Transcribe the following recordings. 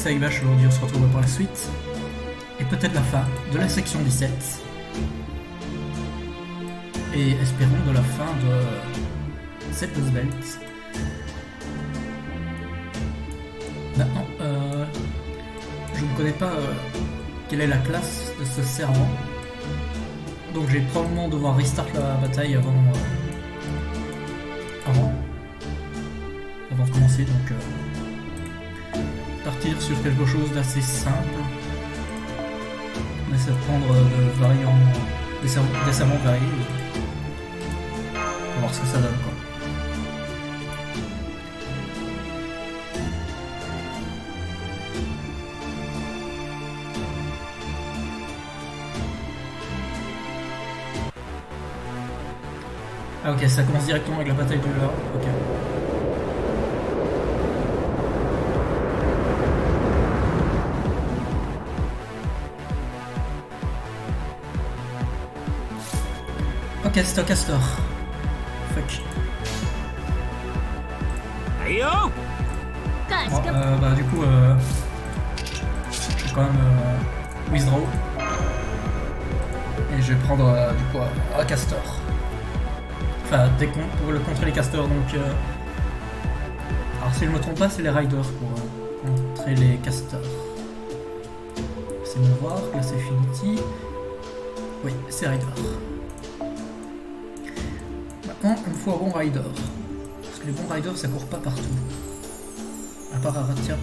c'est avec Vache aujourd'hui, on se retrouve pour la suite. Et peut-être la fin de la section 17. Et espérons de la fin de cette Belt. Maintenant, je ne connais pas quelle est la classe de ce servant. Donc je vais probablement devoir restart la bataille avant de commencer. Donc partir sur quelque chose d'assez simple. On essaie de prendre de variants, des servants variés. On va voir ce que ça donne, quoi. Ah ok, ça commence directement avec la bataille de l'heure. Ok. Ok, stock Castor. Fuck. Bon, bah du coup, je vais quand même withdraw. Et je vais prendre du coup un Castor. Enfin, pour le contrer les castors, donc... Alors si je me trompe pas, c'est les riders pour contrer les castors. C'est mouvoir, classe Affinity. Oui, c'est rider. Maintenant, il me faut un bon rider. Parce que les bons riders, ça court pas partout. À part Aratia,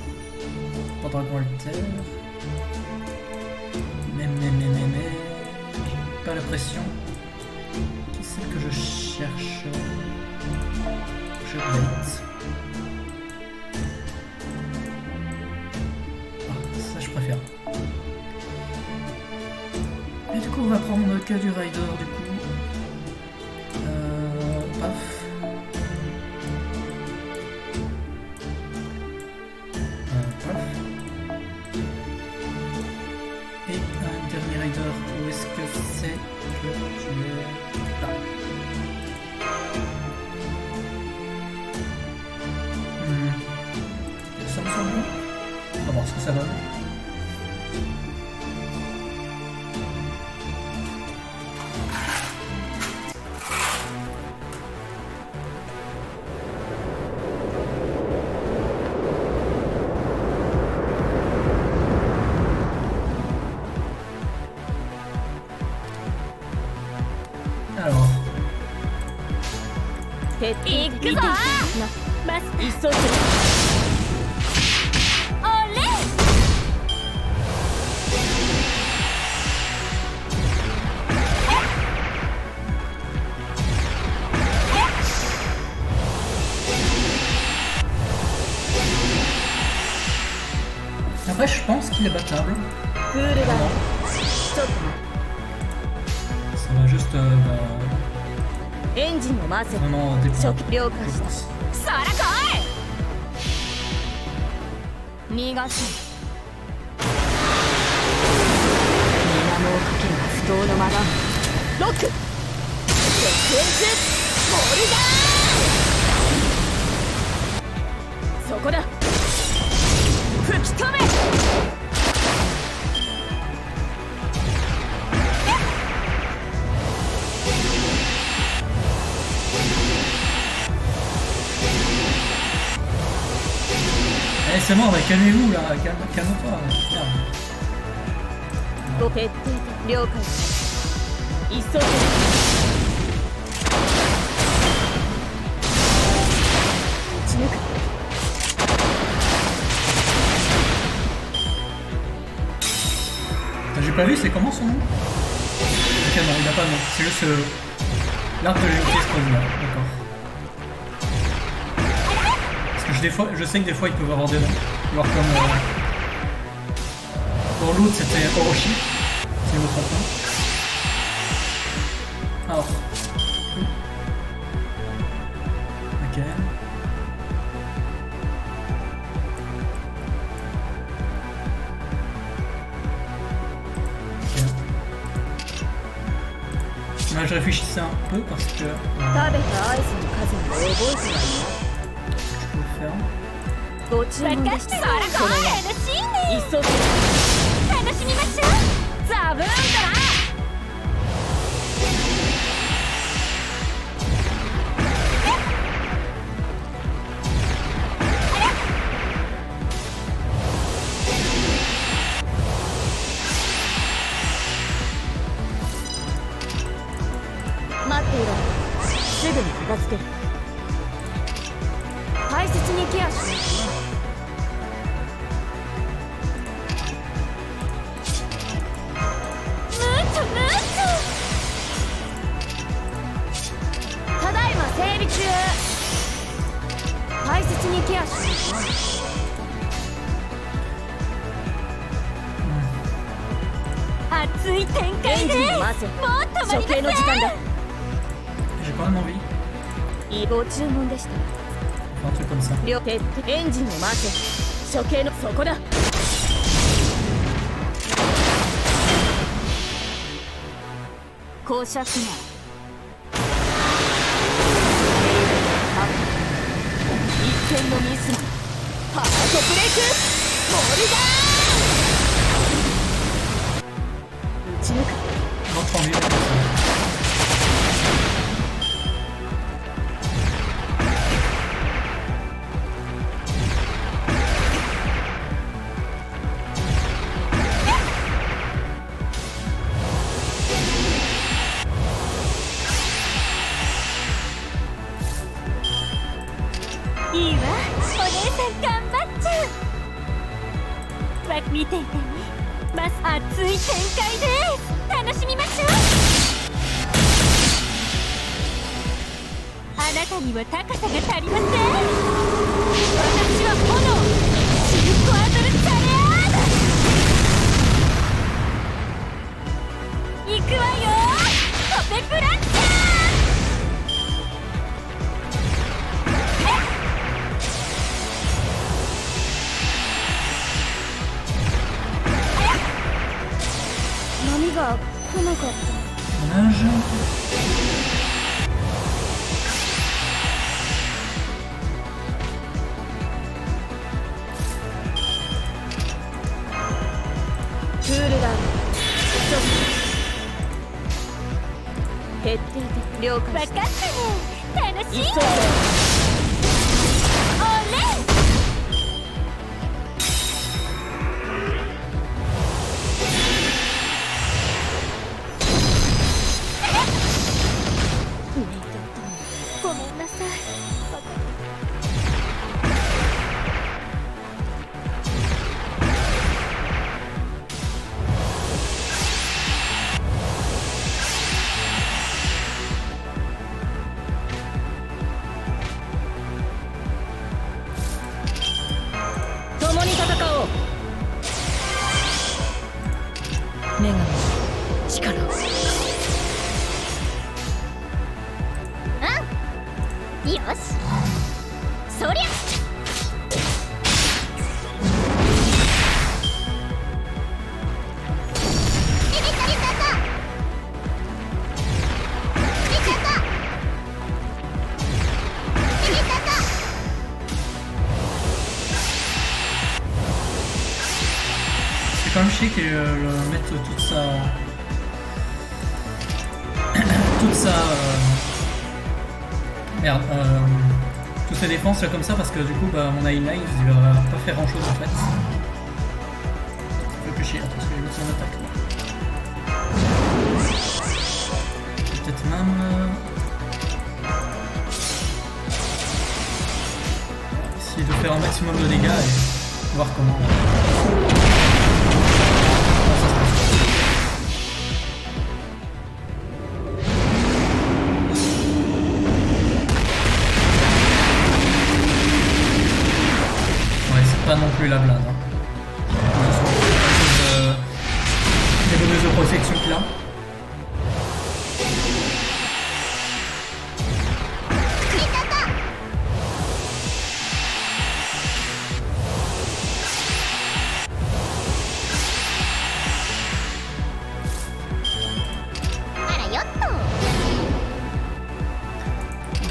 pas Dragon Alter. Mais... J'ai pas l'impression. Qui c'est que je cherche? Je bête. Ah, ça je préfère. Et du coup on va prendre que du rider du coup. Paf. Paf. Et un dernier rider, où est-ce que c'est que tu es là? Ça me semble bon. On va voir ce que ça donne. Alors. Après, je pense qu'il est battable. Ça va juste vraiment dépendre. Eh, c'est bon, calmez-vous là, calme-toi. J'ai pas vu, c'est comment son nom? Ok, non, il a pas de nom, c'est juste l'arbre de l'unité Strongman, d'accord. Je sais que des fois ils peuvent avoir des noms. Alors comme dans l'autre c'était Orochi, si je me trompe pas. Alors. Ok. Là je réfléchissais un peu parce que... je peux le faire. ご注文でした。そらこう楽しいね。急ぐ。楽しみましょう。ザブーンだな。待っていろ。すぐに片付ける。大切にケアしないとね。ただいま整備中。大切にケアしないとね。熱い展開でもう止まりません。の時間だ。J'ai quand même envie. いいご注文でした。Un truc comme ça. 両手エンジンを回せ。処刑のそこだ。公爵な一点のミスもハートブレイクモルガーン打ち抜く。 Not trop envie. Ça. いいわ、お姉さん頑張っちゃう。わ、見ていてね。まず熱い展開です。楽しみましょう。あなたには高さが足りません。私は炎シルクワドルチャレアード。行くわよ、コペプラッチャー。波が来なかった。クールダウン。徹底的了解。分かったね。楽しいね。おれ。ごめんなさい。共に戦おう。女神力を。よし、そりゃC'est quand même chic et le mettre toute sa merde, toutes ses défenses là comme ça parce que du coup bah mon highlight il va pas faire grand chose en fait. Ça fait plus chier là, parce que j'ai mis son attaque là. Peut-être même essayer de faire un maximum de dégâts et voir comment. Pas non plus la blinde. Hein. Des bonus de protection là.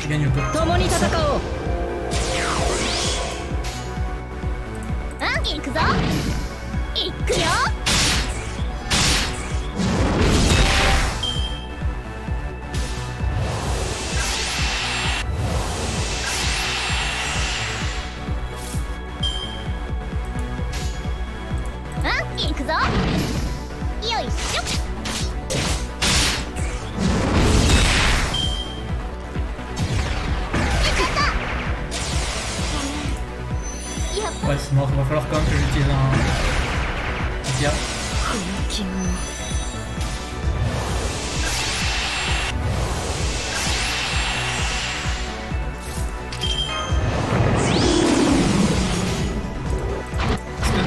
Je gagne peu. いくよ。いくぞ。よいしょ。Ouais, c'est mort, il va falloir quand même que j'utilise un tir.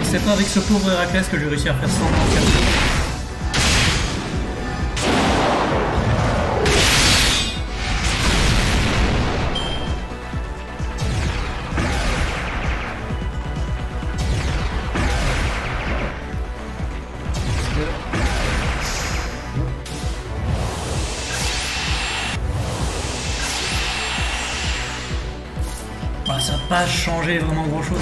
C'est pas avec ce pauvre Héraclès que j'ai réussi à faire 100 morts. Bah, ça n'a pas changé vraiment grand chose.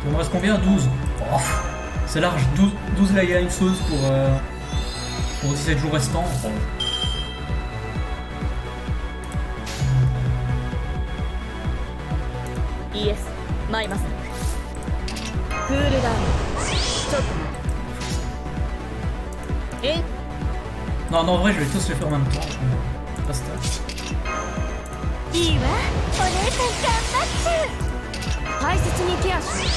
Il me reste combien? 12. Oh, c'est large, 12 leggings pour 17 jours restants. Yes, 参ります。クールダウン。ちょっと。え？ Non, non, en vrai, je vais tous les faire en même temps. Basta. いいわ、お姉さん頑張っちゃう。大切にケアしないと。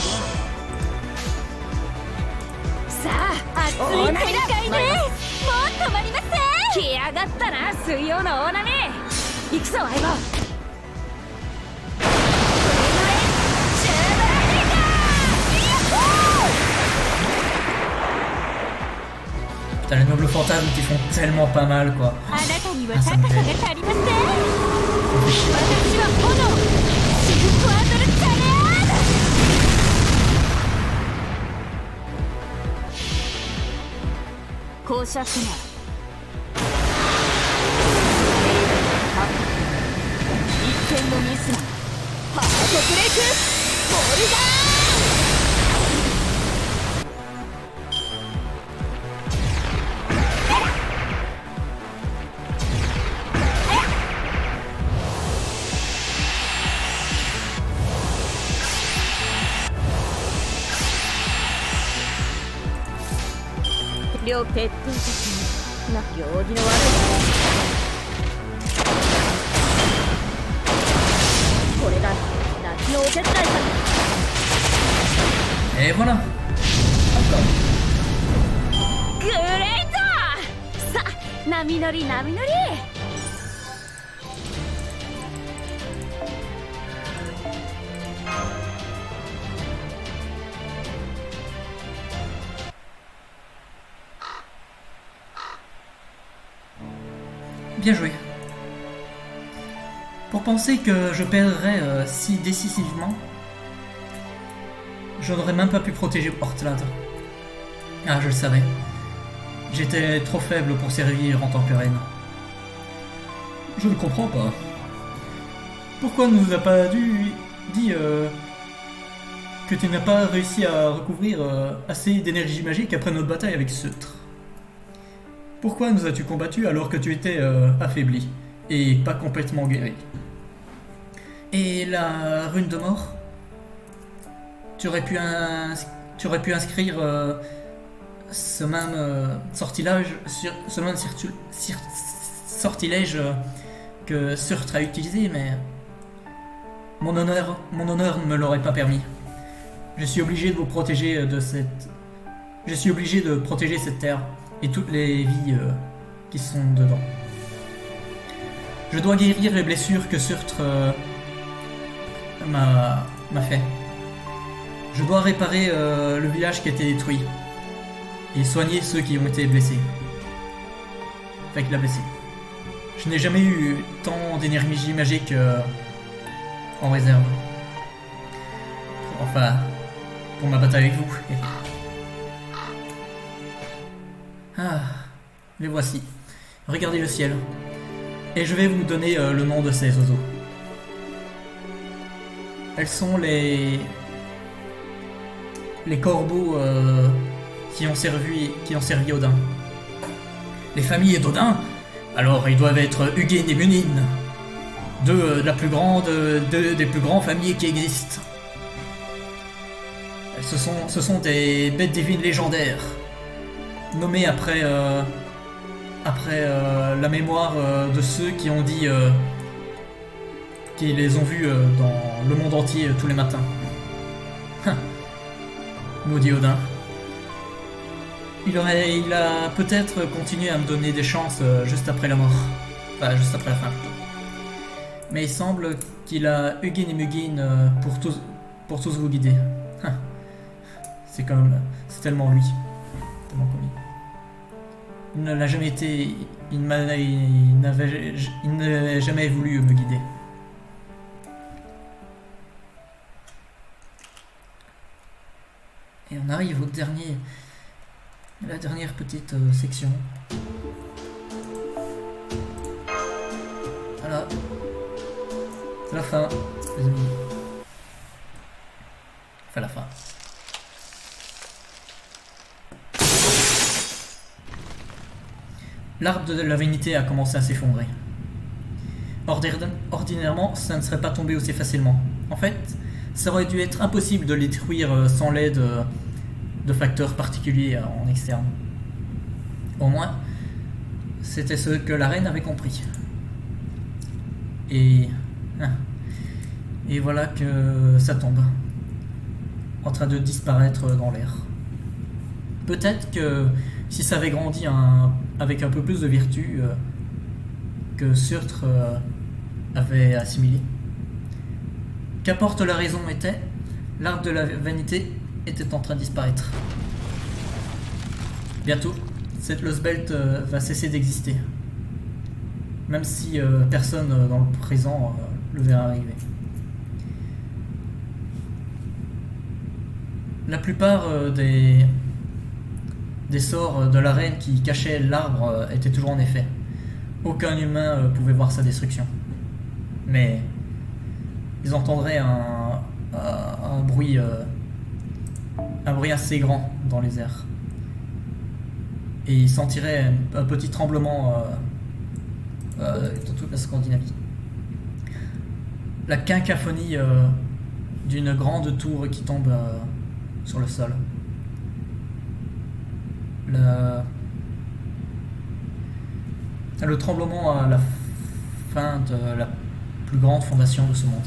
さあ、熱い展開です。もう止まりません。来やがったな、水曜の大波。行くぞ、相棒。Putain, les nobles fantasmes qui font tellement pas mal, quoi. Ah, ça me fait.両徹底的になき扇の悪いこれが夏のお手伝いさ。 Et voilà. グレート。さあ、波乗り波乗り。Bien joué. Pour penser que je perdrais si décisivement, je n'aurais même pas pu protéger Ortlad. Ah, je le savais. J'étais trop faible pour servir en tant que reine. Je ne comprends pas. Pourquoi ne nous a pas dit que tu n'as pas réussi à recouvrir assez d'énergie magique après notre bataille avec Seutre? Pourquoi nous as-tu combattu alors que tu étais affaibli et pas complètement guéri? Et la rune de mort? Tu aurais pu inscrire ce même sortilège que Surt a utilisé, mais mon honneur ne me l'aurait pas permis. Je suis obligé de vous protéger Je suis obligé de protéger cette terre et toutes les vies qui sont dedans. Je dois guérir les blessures que Surtre m'a fait. Je dois réparer le village qui a été détruit. Et soigner ceux qui ont été blessés. Enfin, qu'il a blessé. Je n'ai jamais eu tant d'énergie magique en réserve. Enfin, pour ma bataille avec vous. Ah, les voici. Regardez le ciel. Et je vais vous donner le nom de ces oiseaux. Elles sont les corbeaux qui ont servi Odin. Les familles d'Odin, alors ils doivent être Hugin et Munin, des plus grandes familles qui existent. Ce sont des bêtes divines légendaires, nommées après la mémoire de ceux qui ont dit qu'ils les ont vus dans le monde entier tous les matins. Maudit Odin. Il a peut-être continué à me donner des chances juste après la mort. Enfin, juste après la fin plutôt. Mais il semble qu'il a Hugin et Munin pour tous vous guider. C'est tellement lui. Tellement comique. Il ne l'a jamais été. Il n'a jamais voulu me guider. Et on arrive la dernière petite section. Voilà. La fin, les amis. Enfin, la fin. L'arbre de la vanité a commencé à s'effondrer. Ordinairement, ça ne serait pas tombé aussi facilement. En fait, ça aurait dû être impossible de les détruire sans l'aide de facteurs particuliers en externe. Au moins, c'était ce que la reine avait compris. Et voilà que ça tombe, en train de disparaître dans l'air. Peut-être que si ça avait grandi avec un peu plus de vertu que Surtre avait assimilé. Qu'importe la raison était, l'arbre de la vanité était en train de disparaître. Bientôt, cette Lost Belt va cesser d'exister. Même si personne dans le présent le verra arriver. La plupart des sorts de la reine qui cachaient l'arbre étaient toujours en effet. Aucun humain pouvait voir sa destruction. Mais ils entendraient un bruit assez grand dans les airs. Et ils sentiraient un petit tremblement dans toute la Scandinavie. La quinquaphonie d'une grande tour qui tombe sur le sol. Le tremblement à la fin de la plus grande fondation de ce monde.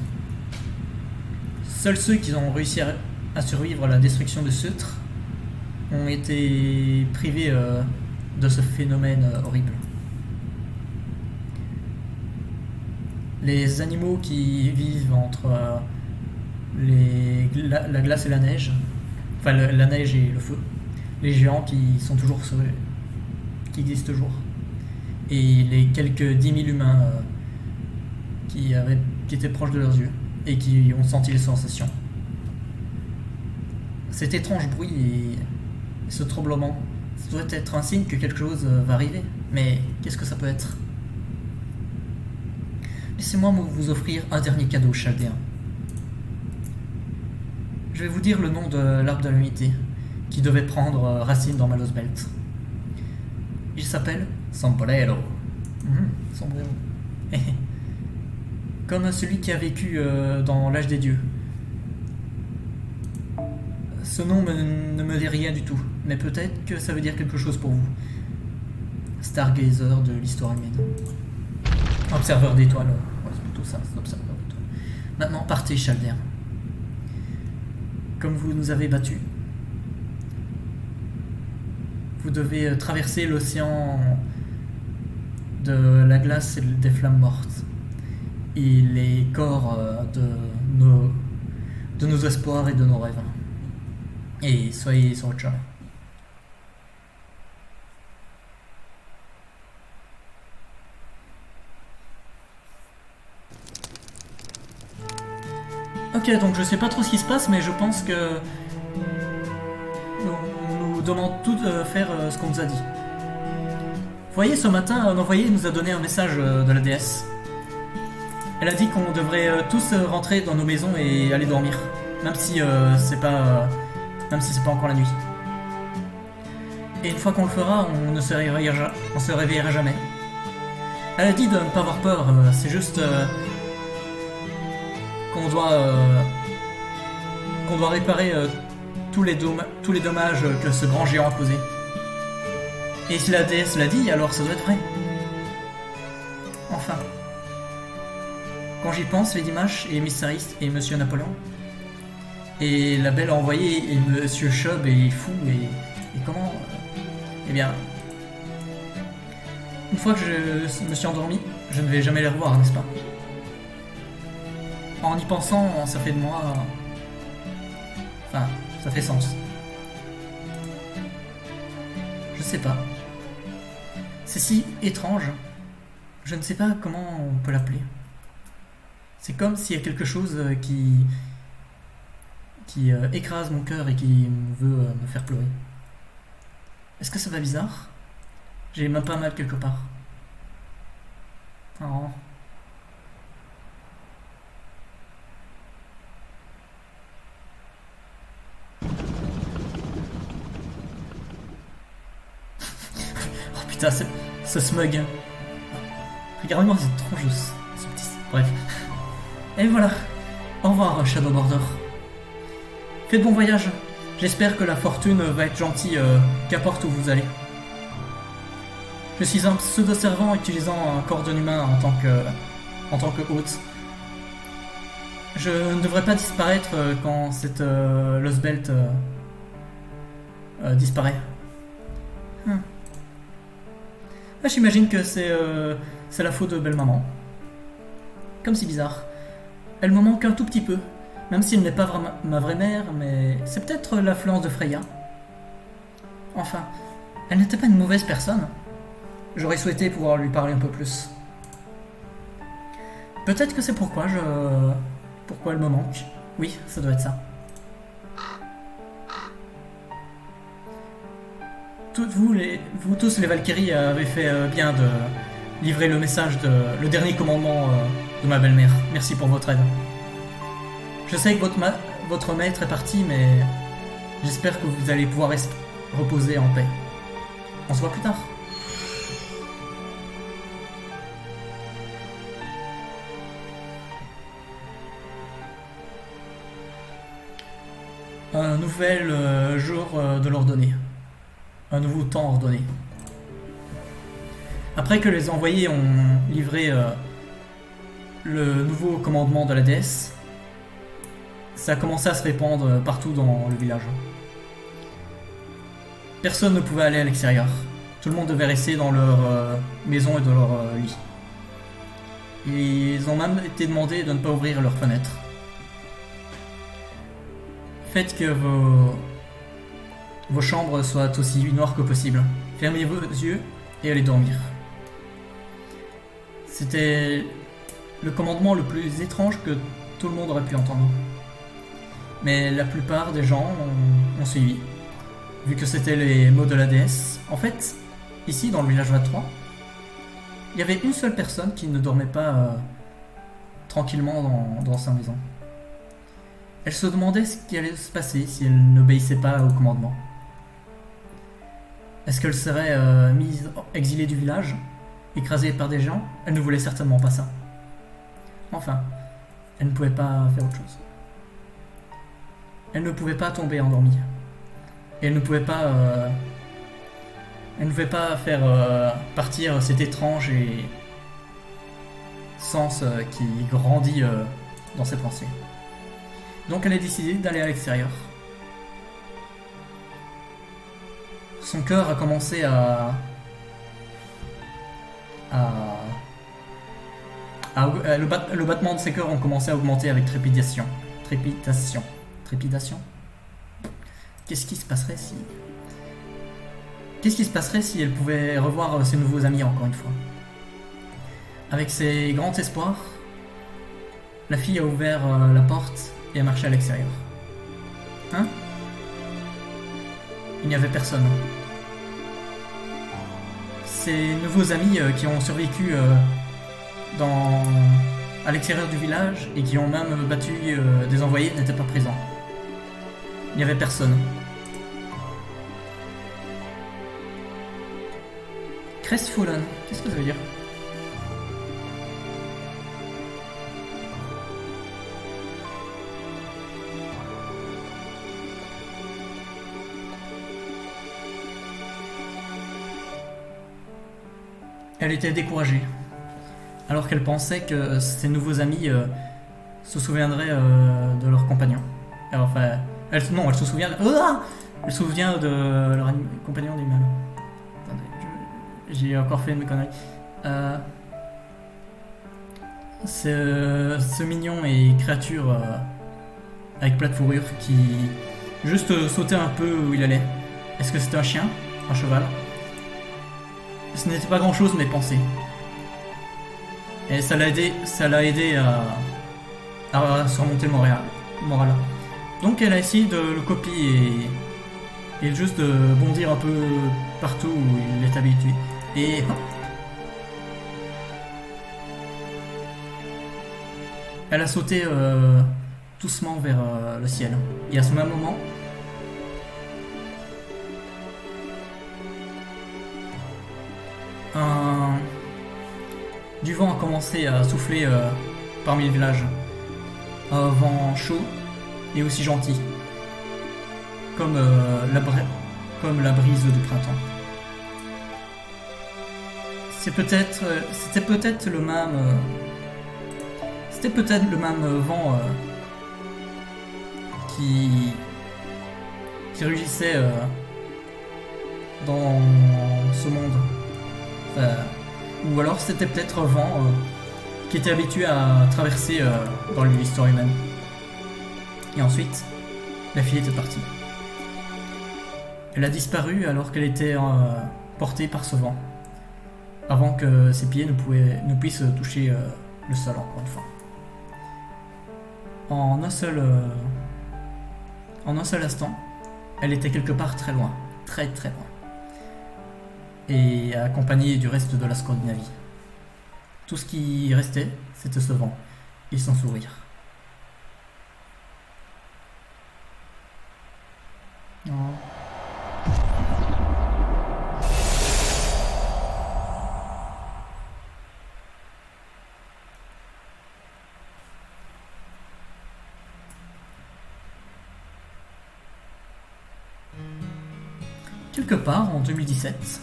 Seuls ceux qui ont réussi à survivre à la destruction de Surtre ont été privés de ce phénomène horrible. Les animaux qui vivent entre la glace et la neige, enfin la neige et le feu, les géants qui existent toujours, et les quelques 10 000 humains qui étaient proches de leurs yeux et qui ont senti les sensations. Cet étrange bruit et ce tremblement, ça doit être un signe que quelque chose va arriver. Mais qu'est-ce que ça peut être? Laissez-moi vous offrir un dernier cadeau chaldéen. Je vais vous dire le nom de l'arbre de l'unité qui devait prendre racine dans ma Lost Belt. Il s'appelle Sombrero. Sombrero. Comme celui qui a vécu dans l'âge des dieux. Ce nom ne me dit rien du tout, mais peut-être que ça veut dire quelque chose pour vous. Stargazer de l'histoire humaine. Observeur d'étoiles. Ouais, c'est plutôt ça, c'est observeur d'étoiles. Maintenant, partez, Chaldéen. Comme vous nous avez battus, vous devez traverser l'océan de la glace et des flammes mortes. Et les corps de nos espoirs et de nos rêves. Et soyez sur votre chemin. Ok, donc je sais pas trop ce qui se passe, mais je pense que on nous demande tout de faire ce qu'on nous a dit. Vous voyez, ce matin, un envoyé nous a donné un message de la déesse. Elle a dit qu'on devrait tous rentrer dans nos maisons et aller dormir, même si c'est pas encore la nuit. Et une fois qu'on le fera, on ne se réveillera jamais. Elle a dit de ne pas avoir peur, c'est juste qu'on doit réparer tous les dommages que ce grand géant a causés. Et si la déesse l'a dit, alors ça doit être vrai. Enfin. Quand j'y pense, Lady Mash et Mysteris et Monsieur Napoléon. Et la belle envoyée et Monsieur Chubb et Fou et comment eh bien... Une fois que je me suis endormi, je ne vais jamais les revoir, n'est-ce pas? En y pensant, ça fait de moi... Enfin, ça fait sens. Je sais pas. C'est si étrange. Je ne sais pas comment on peut l'appeler. C'est comme s'il y a quelque chose qui écrase mon cœur et qui veut me faire pleurer. Est-ce que ça va bizarre? J'ai même pas mal quelque part. Oh. Oh putain, ce smug. Regarde-moi cette tronche, ce petit... Bref. Et voilà. Au revoir, Shadow Border. Faites bon voyage. J'espère que la fortune va être gentille, qu'importe où vous allez. Je suis un pseudo-servant utilisant un corps d'un humain en tant que hôte. Je ne devrais pas disparaître quand cette Lost Belt disparaît. J'imagine que c'est la faute de belle maman. Comme c'est bizarre. Elle me manque un tout petit peu, même si elle n'est pas ma vraie mère, mais c'est peut-être l'influence de Freya. Enfin, elle n'était pas une mauvaise personne. J'aurais souhaité pouvoir lui parler un peu plus. Peut-être que c'est pourquoi elle me manque. Oui, ça doit être ça. Vous tous les Valkyries avez fait bien de livrer le message le dernier commandement de ma belle-mère. Merci pour votre aide. Je sais que votre maître est parti, mais j'espère que vous allez pouvoir reposer en paix. On se voit plus tard. Un nouvel jour de l'ordonnée. Un nouveau temps ordonné. Après que les envoyés ont livré le nouveau commandement de la déesse, ça a commencé à se répandre partout dans le village. Personne ne pouvait aller à l'extérieur. Tout le monde devait rester dans leur maison et dans leur lit. Ils ont même été demandés de ne pas ouvrir leurs fenêtres. Faites que vos chambres soient aussi noires que possible. Fermez vos yeux et allez dormir. C'était le commandement le plus étrange que tout le monde aurait pu entendre. Mais la plupart des gens ont suivi, vu que c'était les mots de la déesse. En fait, ici, dans le village 23, il y avait une seule personne qui ne dormait pas tranquillement dans sa maison. Elle se demandait ce qui allait se passer si elle n'obéissait pas au commandement. Est-ce qu'elle serait exilée du village, écrasée par des gens? Elle ne voulait certainement pas ça. Enfin, elle ne pouvait pas faire autre chose. Elle ne pouvait pas tomber endormie. Et elle ne pouvait pas faire partir cet étrange et sens qui grandit dans ses pensées. Donc elle a décidé d'aller à l'extérieur. Son cœur a commencé le battement de ses cœurs ont commencé à augmenter avec trépidation. Qu'est-ce qui se passerait si... Qu'est-ce qui se passerait si elle pouvait revoir ses nouveaux amis encore une fois? Avec ses grands espoirs, la fille a ouvert la porte et a marché à l'extérieur. Hein? Il n'y avait personne. Ses nouveaux amis qui ont survécu à l'extérieur du village et qui ont même battu des envoyés n'étaient pas présents. Il n'y avait personne. Crestfallen, qu'est-ce que ça veut dire? Elle était découragée, alors qu'elle pensait que ses nouveaux amis se souviendraient de leurs compagnons. Alors, enfin, elle se souvient. Elle se souvient de leur compagnon animal. Attendez, j'ai encore fait une connerie. Ce mignon et créature avec plat de fourrure qui juste sautait un peu où il allait. Est-ce que c'était un chien? Un cheval? Ce n'était pas grand chose mais pensé. Et ça l'a aidé à surmonter le moral. Donc elle a essayé de le copier et juste de bondir un peu partout où il est habitué. Et elle a sauté doucement vers le ciel. Et à ce même moment, du vent a commencé à souffler parmi le village. Un vent chaud et aussi gentil, comme la brise du printemps. C'était peut-être le même vent qui rugissait dans ce monde. Ou alors c'était peut-être un vent qui était habitué à traverser dans l'histoire humaine. Et ensuite, la fille était partie. Elle a disparu alors qu'elle était portée par ce vent, avant que ses pieds ne puissent toucher le sol encore une fois. En un seul instant, elle était quelque part très loin, très très loin, et accompagnée du reste de la Scandinavie. Tout ce qui restait, c'était ce vent et son sourire. Oh. Quelque part en 2017,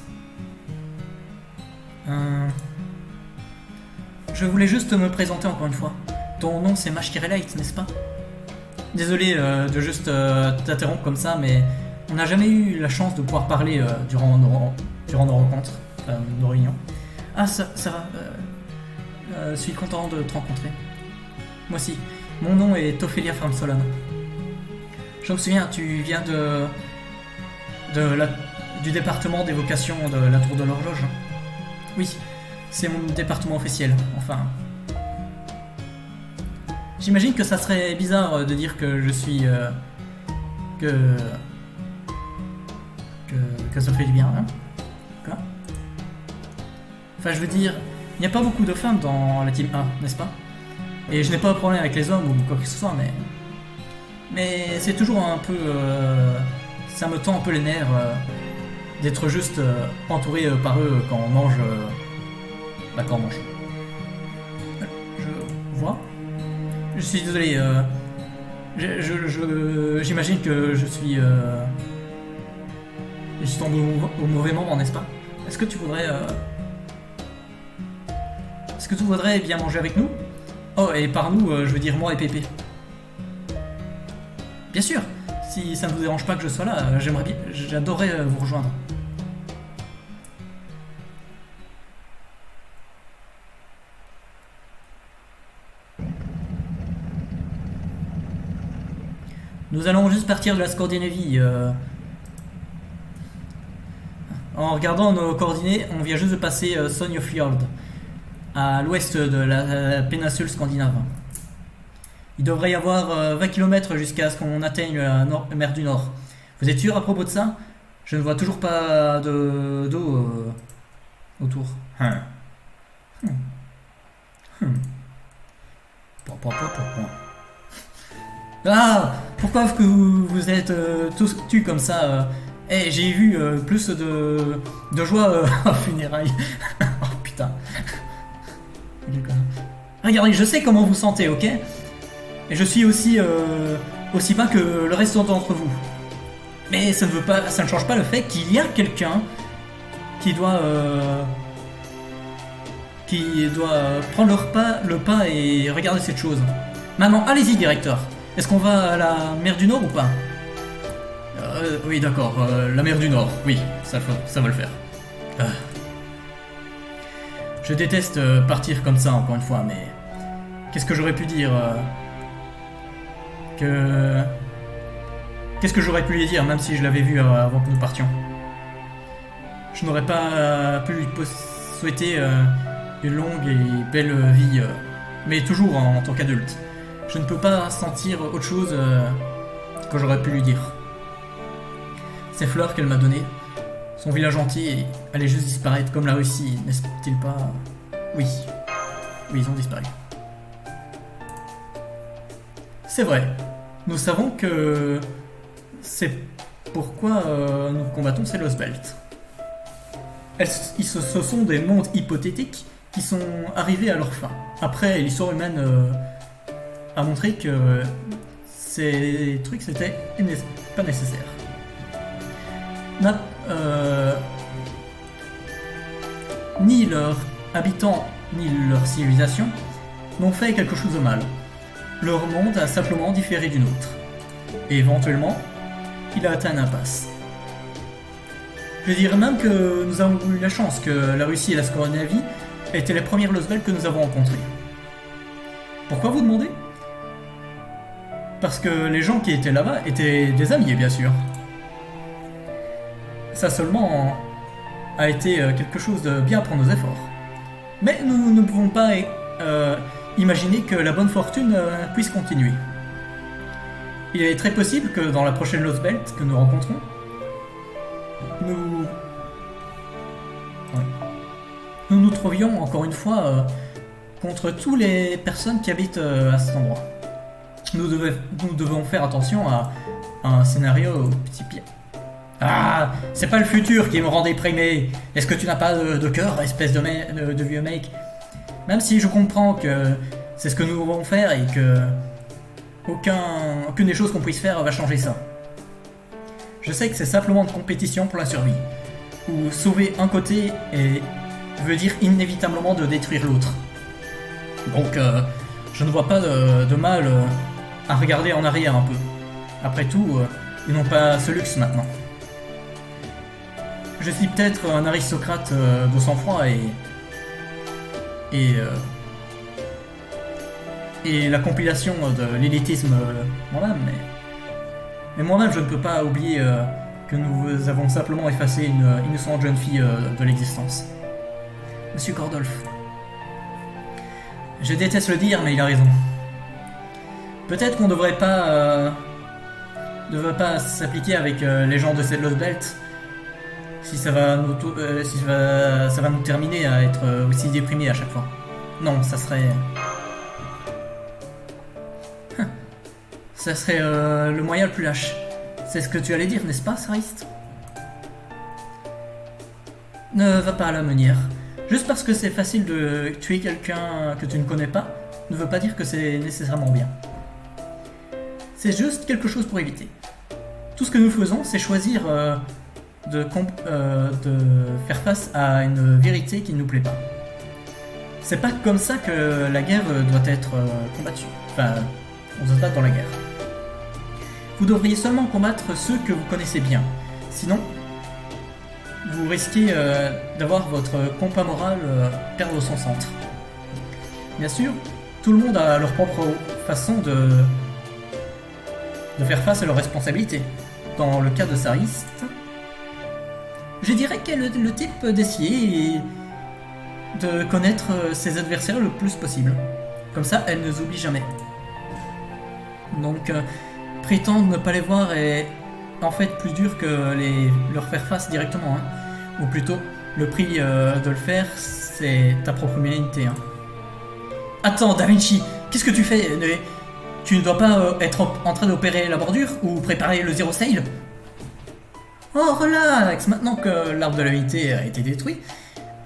je voulais juste me présenter encore une fois. Ton nom c'est Mashkirelite, n'est-ce pas? Désolé de juste t'interrompre comme ça, mais on n'a jamais eu la chance de pouvoir parler durant nos rencontres, nos réunions. Ah, ça va. Je suis content de te rencontrer. Moi aussi. Mon nom est Ophelia Framsolon. Je me souviens, tu viens du département d'évocation de la Tour de l'Horloge. Oui, c'est mon département officiel, enfin. J'imagine que ça serait bizarre de dire que je suis... que ça fait du bien, hein? Quoi? Enfin, je veux dire, il n'y a pas beaucoup de femmes dans la team A, n'est-ce pas? Et je n'ai pas de problème avec les hommes ou quoi que ce soit, mais c'est toujours un peu... ça me tend un peu les nerfs d'être juste entouré par eux quand on mange... quand on mange. Je vois. Je suis désolé, j'imagine que je suis tombé au mauvais moment, n'est-ce pas? Est-ce que tu voudrais bien manger avec nous? Oh, et par nous, je veux dire moi et Pépé. Bien sûr, si ça ne vous dérange pas que je sois là, j'adorerais vous rejoindre. Nous allons juste partir de la Scandinavie. En regardant nos coordonnées, on vient juste de passer Sognefjord, à l'ouest de la péninsule scandinave. Il devrait y avoir 20 km jusqu'à ce qu'on atteigne la mer du Nord. Vous êtes sûr à propos de ça? Je ne vois toujours pas d'eau autour. Ah, pourquoi que vous êtes tous tus comme ça j'ai vu plus de joie en funérailles. Oh putain. Regardez, je sais comment vous sentez, ok? Et je suis aussi bas que le reste d'entre vous. Mais ça ne change pas le fait qu'il y a quelqu'un qui doit prendre le pas et regarder cette chose. Maintenant, allez-y, directeur. Est-ce qu'on va à la mer du Nord ou pas? Oui, d'accord. La mer du Nord, oui, ça va le faire. Je déteste partir comme ça, encore une fois, mais... Qu'est-ce que j'aurais pu dire Qu'est-ce que j'aurais pu lui dire, même si je l'avais vu avant que nous partions? Je n'aurais pas pu lui souhaiter une longue et belle vie, mais toujours en tant qu'adulte. Je ne peux pas sentir autre chose que j'aurais pu lui dire. Ces fleurs qu'elle m'a données, son village entier allait juste disparaître comme la Russie, n'est-ce-t-il pas? Oui, ils ont disparu. C'est vrai, nous savons que c'est pourquoi nous combattons ces Lost Belt. Ce sont des mondes hypothétiques qui sont arrivés à leur fin. Après, l'histoire humaine a montré que ces trucs c'était pas nécessaire. Ni leurs habitants ni leur civilisation n'ont fait quelque chose de mal. Leur monde a simplement différé du nôtre. Et éventuellement, il a atteint une impasse. Je dirais même que nous avons eu la chance que la Russie et la Scandinavie étaient les premières Lost Belt que nous avons rencontrées. Pourquoi vous demandez? Parce que les gens qui étaient là-bas étaient des amis, bien sûr. Ça seulement a été quelque chose de bien pour nos efforts. Mais nous ne pouvons pas imaginer que la bonne fortune puisse continuer. Il est très possible que dans la prochaine Lost Belt que nous rencontrons, nous trouvions encore une fois contre toutes les personnes qui habitent à cet endroit. Nous devons faire attention à un scénario petit pied. Ah, c'est pas le futur qui me rend déprimé. Est-ce que tu n'as pas de cœur, espèce de vieux mec? Même si je comprends que c'est ce que nous devons faire et que aucune des choses qu'on puisse faire va changer ça. Je sais que c'est simplement une compétition pour la survie, où sauver un côté veut dire inévitablement de détruire l'autre. Donc je ne vois pas de mal à regarder en arrière un peu. Après tout, ils n'ont pas ce luxe maintenant. Je suis peut-être un aristocrate de sang-froid et la compilation de l'élitisme moi-même, mais moi-même je ne peux pas oublier que nous avons simplement effacé une innocente jeune fille de l'existence. Monsieur Gordolf. Je déteste le dire, mais il a raison. Peut-être qu'on ne devrait pas s'appliquer avec les gens de cette Lost Belt si ça va nous terminer à être aussi déprimés à chaque fois. Non, ça serait le moyen le plus lâche. C'est ce que tu allais dire, n'est-ce pas, Sarist? Ne va pas à la meunière. Juste parce que c'est facile de tuer quelqu'un que tu ne connais pas, ne veut pas dire que c'est nécessairement bien. C'est juste quelque chose pour éviter. Tout ce que nous faisons, c'est choisir de faire face à une vérité qui ne nous plaît pas. C'est pas comme ça que la guerre doit être combattue. Enfin, on se bat dans la guerre. Vous devriez seulement combattre ceux que vous connaissez bien. Sinon, vous risquez d'avoir votre compas moral perdre son centre. Bien sûr, tout le monde a leur propre façon de faire face à leurs responsabilités. Dans le cas de Sariste, je dirais qu'elle est le type d'essayer de connaître ses adversaires le plus possible. Comme ça, elle ne les oublie jamais. Donc, prétendre ne pas les voir est en fait plus dur que leur faire face directement. Hein. Ou plutôt, le prix de le faire, c'est ta propre humanité. Hein. Attends, Da Vinci, qu'est-ce que tu fais? Tu ne dois pas être en train d'opérer la bordure ou préparer le zéro sail? Oh, relax! Maintenant que l'arbre de la vérité a été détruit,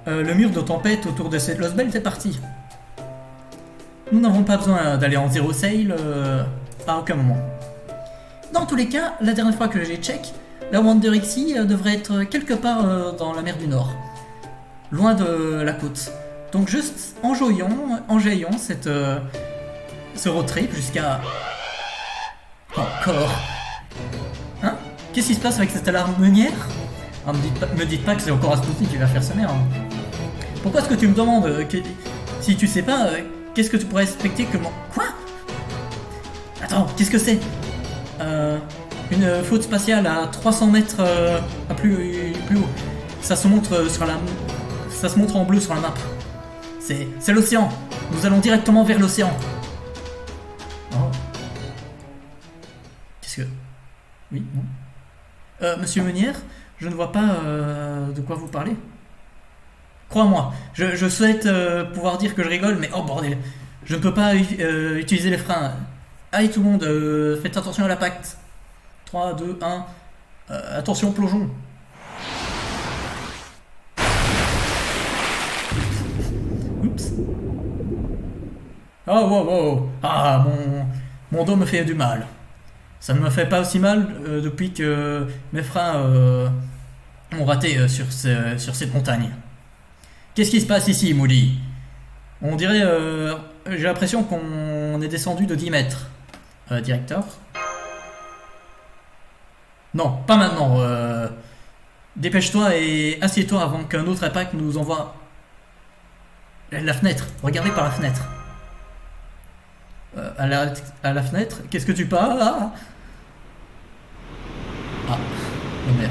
le mur de tempête autour de cette Lost Belt est parti. Nous n'avons pas besoin d'aller en zéro sail à aucun moment. Dans tous les cas, la dernière fois que j'ai check, la Wonder Xy devrait être quelque part dans la mer du Nord, loin de la côte. Donc juste enjaillons ce road trip jusqu'à... Encore. Hein? Qu'est-ce qui se passe avec cette alarme meunière? Ah, me dites pas que c'est encore Rasputin qui va faire sa mère. Hein. Pourquoi est-ce que tu me demandes si tu sais pas, qu'est-ce que tu pourrais expecter que mon... Quoi? Attends, qu'est-ce que c'est? Une flotte spatiale à 300 mètres à plus haut. Ça se montre ça se montre en bleu sur la map. C'est l'océan. Nous allons directement vers l'océan. Oh. Qu'est-ce que... Oui, non. Monsieur Meunière, je ne vois pas de quoi vous parlez. Crois-moi, je souhaite pouvoir dire que je rigole, mais oh bordel, je ne peux pas utiliser les freins. Allez tout le monde, faites attention à l'impact. 3, 2, 1, attention plongeon. Oups. Oh wow wow. Ah, mon dos me fait du mal. Ça ne me fait pas aussi mal depuis que mes freins ont raté sur cette montagne. Qu'est-ce qui se passe ici, Moody? On dirait... j'ai l'impression qu'on est descendu de 10 mètres. Directeur? Non, pas maintenant. Dépêche-toi et assieds-toi avant qu'un autre impact nous envoie... La fenêtre. Regardez par la fenêtre. À la fenêtre? Qu'est-ce que tu parles là? Ah, le maire.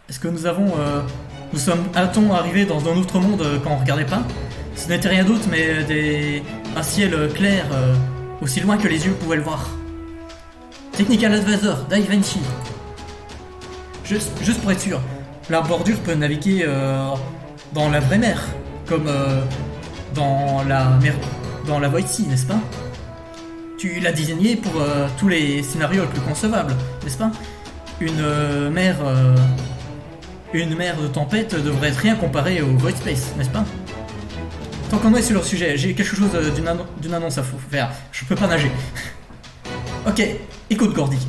Est-ce que nous sommes arrivés dans un autre monde quand on regardait pas? Ce n'était rien d'autre mais un ciel clair aussi loin que les yeux pouvaient le voir. Technical Advisor, Da Vinci. Juste pour être sûr, la bordure peut naviguer dans la vraie mer, comme dans la Void Sea, n'est-ce pas? Tu l'as désigné pour tous les scénarios les plus concevables, n'est-ce pas? Une mer de tempête devrait être rien comparée au Void Space, n'est-ce pas? Tant qu'on est sur le sujet, j'ai quelque chose d'une annonce à faire. Je peux pas nager. Ok, écoute Gordy.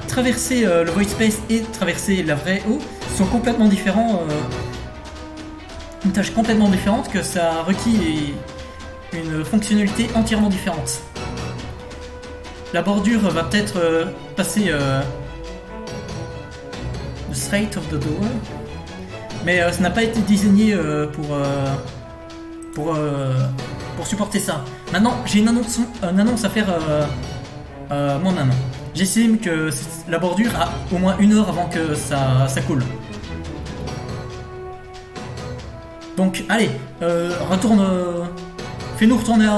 Traverser le Void Space et traverser la vraie eau sont complètement différents. Une tâche complètement différente que ça requiert une fonctionnalité entièrement différente. La bordure va peut-être passer the Strait of the Door, mais ça n'a pas été désigné pour supporter ça. Maintenant, j'ai une annonce à faire moi-même. J'estime que la bordure a au moins 1 heure avant que ça coule. Donc, allez, fais-nous retourner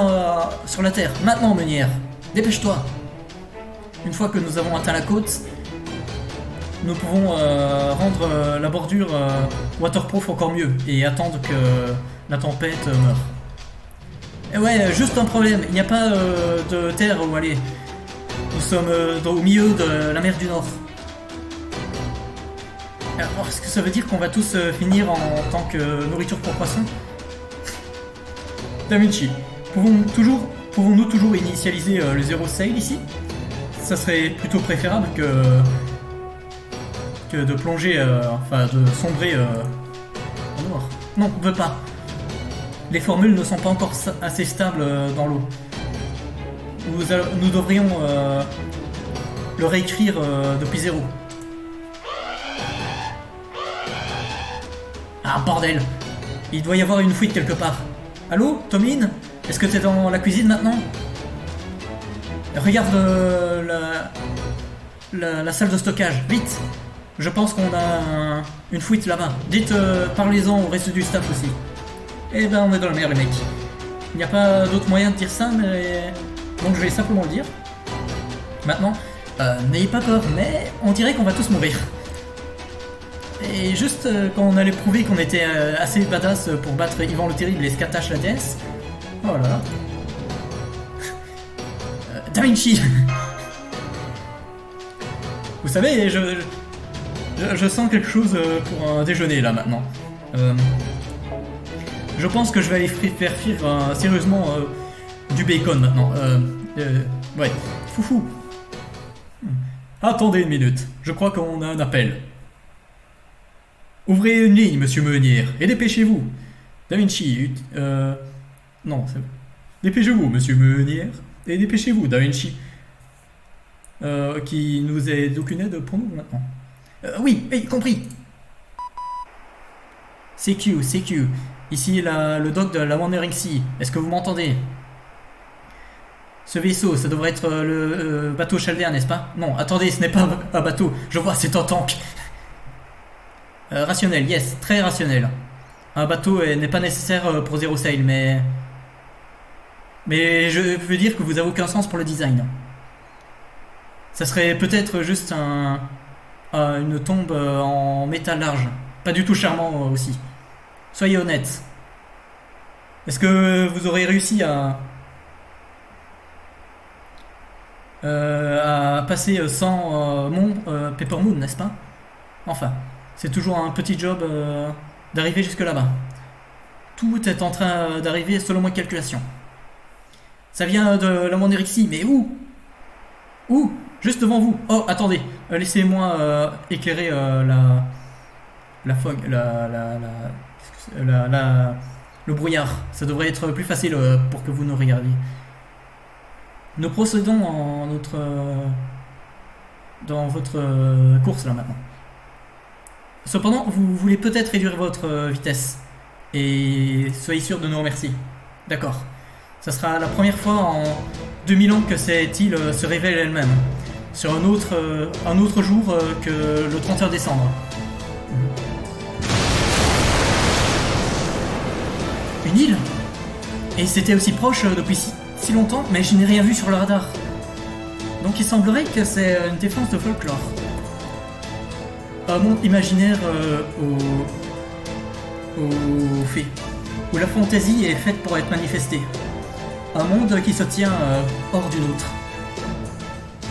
sur la Terre. Maintenant, Meunière. Dépêche-toi. Une fois que nous avons atteint la côte, nous pouvons rendre la bordure waterproof encore mieux et attendre que la tempête meure. Et ouais, juste un problème, il n'y a pas de terre où aller. Nous sommes au milieu de la mer du Nord. Alors, est-ce que ça veut dire qu'on va tous finir en tant que nourriture pour poissons? Da Vinci, pouvons-nous toujours initialiser le zéro sail ici? Ça serait plutôt préférable que de plonger, de sombrer en noir. Non, on ne veut pas. Les formules ne sont pas encore assez stables dans l'eau. Nous devrions le réécrire depuis zéro. Ah bordel! Il doit y avoir une fuite quelque part. Allô, Tomine? Est-ce que t'es dans la cuisine maintenant? Regarde la salle de stockage, vite! Je pense qu'on a une fuite là-bas. Dites, parlez-en au reste du staff aussi. Eh ben, on est dans la merde, les mecs. Il n'y a pas d'autre moyen de dire ça, mais... Donc je vais simplement le dire. Maintenant, n'ayez pas peur, mais on dirait qu'on va tous mourir. Et juste quand on allait prouver qu'on était assez badass pour battre Ivan le Terrible et Scatash la déesse... Oh là là... Da Vinci. Vous savez, je sens quelque chose pour un déjeuner là maintenant. Je pense que je vais aller faire frire sérieusement du bacon maintenant. Ouais, foufou. Attendez une minute, je crois qu'on a un appel. Ouvrez une ligne, monsieur Meunière, et dépêchez-vous. Da Vinci, non, c'est... Dépêchez-vous, monsieur Meunière, et dépêchez-vous, Da Vinci. Qui nous est d'aucune aide pour nous maintenant. Oui, compris. CQ. Ici le dock de la Wandering Sea. Est-ce que vous m'entendez? Ce vaisseau, ça devrait être le bateau chaldéen, n'est-ce pas? Non, attendez, ce n'est pas un bateau. Je vois, c'est un tank. Rationnel, yes, très rationnel. Un bateau n'est pas nécessaire pour Zero Sail, mais je veux dire que vous avez aucun sens pour le design. Ça serait peut-être juste une tombe en métal large. Pas du tout charmant aussi. Soyez honnête. Est-ce que vous aurez réussi à passer sans Pepper Moon, n'est-ce pas? Enfin, c'est toujours un petit job d'arriver jusque là-bas. Tout est en train d'arriver selon mes calculations. Ça vient de la Monérixie, mais où? Où? Juste devant vous. Oh, attendez, laissez-moi éclairer la fog, le brouillard. Ça devrait être plus facile pour que vous nous regardiez. Nous procédons dans votre course là maintenant. Cependant, vous voulez peut-être réduire votre vitesse. Et soyez sûr de nous remercier. D'accord. Ça sera la première fois en 2000 ans que cette île se révèle elle-même. Sur un autre jour que le 31 décembre. Une île? Et c'était aussi proche depuis si longtemps, mais je n'ai rien vu sur le radar. Donc il semblerait que c'est une défense de folklore. Un monde imaginaire aux fées, où la fantaisie est faite pour être manifestée. Un monde qui se tient hors du nôtre.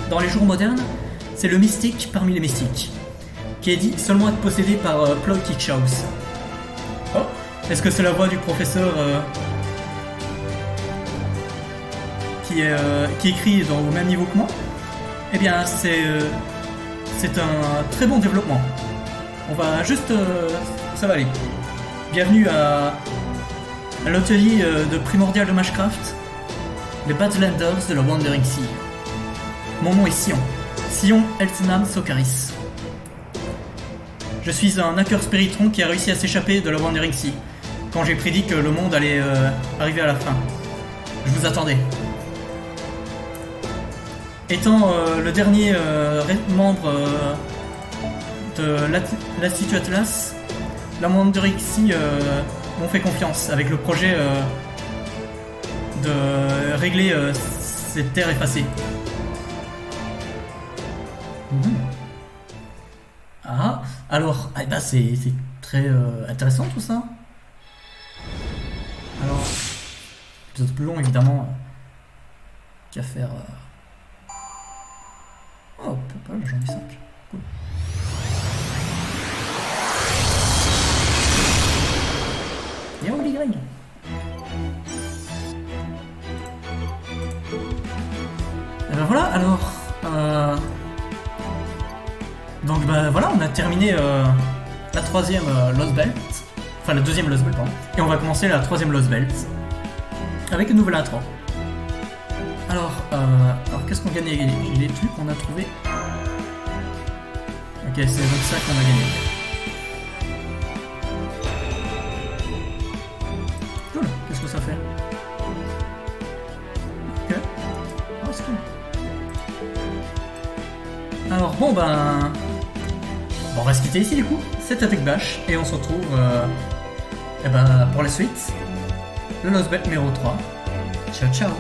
Dans les jours modernes, c'est le mystique parmi les mystiques, qui est dit seulement être possédé par Ploy Kitchaus. Oh, est-ce que c'est la voix du professeur qui écrit au même niveau que moi? Eh bien, c'est un très bon développement. On va juste... ça va aller. Bienvenue à l'atelier de Primordial de Mashcraft, les Badlanders de la Wandering Sea. Mon nom est Sion Eltsenam Sokaris. Je suis un hacker spiritron qui a réussi à s'échapper de la Wandering Sea, quand j'ai prédit que le monde allait arriver à la fin. Je vous attendais. Étant le dernier membre de l'Institut Atlas, la Wandering Sea m'ont fait confiance avec le projet de régler cette terre effacée. Ah, alors, eh ben c'est très intéressant tout ça. Alors, épisode plus long évidemment qu'à faire. Oh, pas mal, j'en ai 5. Cool. Bien où les Greg? Et ben voilà, alors. Donc bah voilà, on a terminé la troisième Lost Belt, enfin la deuxième Lost Belt, pardon, et on va commencer la troisième Lost Belt avec une nouvelle intro. Alors qu'est-ce qu'on gagnait? Les trucs qu'on a trouvé. Ok, c'est donc ça qu'on a gagné. Cool, qu'est-ce que ça fait? Alors bon ben... Bon, on va se quitter ici du coup, c'était Tech Bash, et on se retrouve pour la suite, le Nosebet numéro 3. Ciao ciao.